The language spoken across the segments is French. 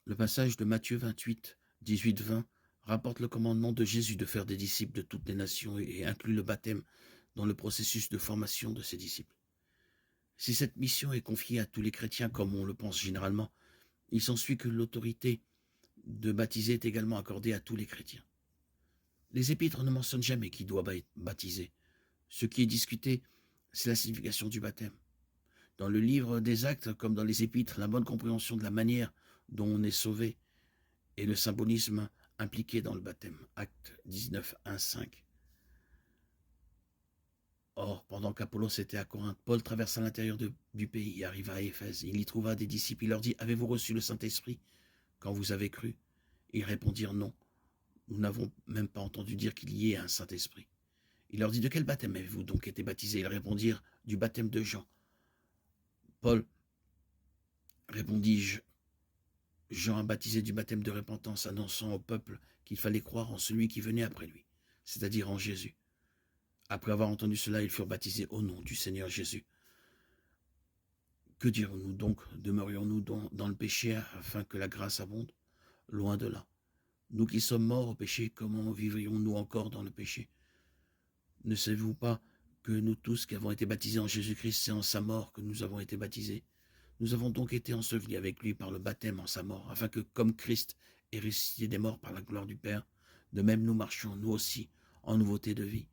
Le passage de Matthieu 28, 18-20 rapporte le commandement de Jésus de faire des disciples de toutes les nations et inclut le baptême dans le processus de formation de ses disciples. Si cette mission est confiée à tous les chrétiens comme on le pense généralement, il s'ensuit que l'autorité de baptiser est également accordée à tous les chrétiens. Les épîtres ne mentionnent jamais qui doit être baptisé. Ce qui est discuté, c'est la signification du baptême. Dans le livre des Actes, comme dans les épîtres, la bonne compréhension de la manière dont on est sauvé et le symbolisme impliqué dans le baptême. Acte 19, 1, 5. Or, pendant qu'Apollos était à Corinthe, Paul traversa l'intérieur du pays et arriva à Éphèse. Il y trouva des disciples. Il leur dit, « Avez-vous reçu le Saint-Esprit quand vous avez cru ?» Ils répondirent, « Non, nous n'avons même pas entendu dire qu'il y ait un Saint-Esprit. » Il leur dit, « De quel baptême avez-vous donc été baptisés ?» Ils répondirent, « Du baptême de Jean. » Paul répondit, « Jean a baptisé du baptême de repentance, annonçant au peuple qu'il fallait croire en celui qui venait après lui, c'est-à-dire en Jésus. » Après avoir entendu cela, ils furent baptisés au nom du Seigneur Jésus. Que dirons-nous donc? Demeurions-nous dans le péché afin que la grâce abonde? Loin de là. Nous qui sommes morts au péché, comment vivrions-nous encore dans le péché? Ne savez-vous pas que nous tous qui avons été baptisés en Jésus-Christ, c'est en sa mort que nous avons été baptisés? Nous avons donc été ensevelis avec lui par le baptême en sa mort, afin que, comme Christ est ressuscité des morts par la gloire du Père, de même nous marchions, nous aussi, en nouveauté de vie.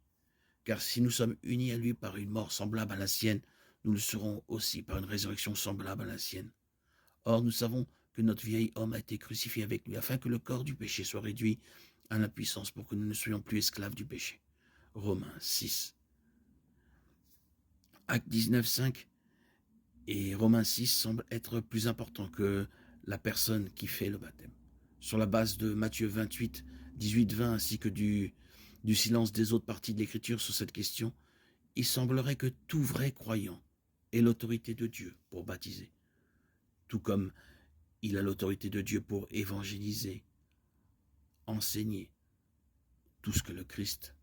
Car si nous sommes unis à lui par une mort semblable à la sienne, nous le serons aussi par une résurrection semblable à la sienne. Or, nous savons que notre vieil homme a été crucifié avec lui, afin que le corps du péché soit réduit à l'impuissance pour que nous ne soyons plus esclaves du péché. Romains 6. Acte 19, 5 et Romains 6 semblent être plus importants que la personne qui fait le baptême. Sur la base de Matthieu 28, 18-20 ainsi que du silence des autres parties de l'Écriture sur cette question, il semblerait que tout vrai croyant ait l'autorité de Dieu pour baptiser, tout comme il a l'autorité de Dieu pour évangéliser, enseigner tout ce que le Christ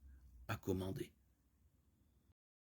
a commandé.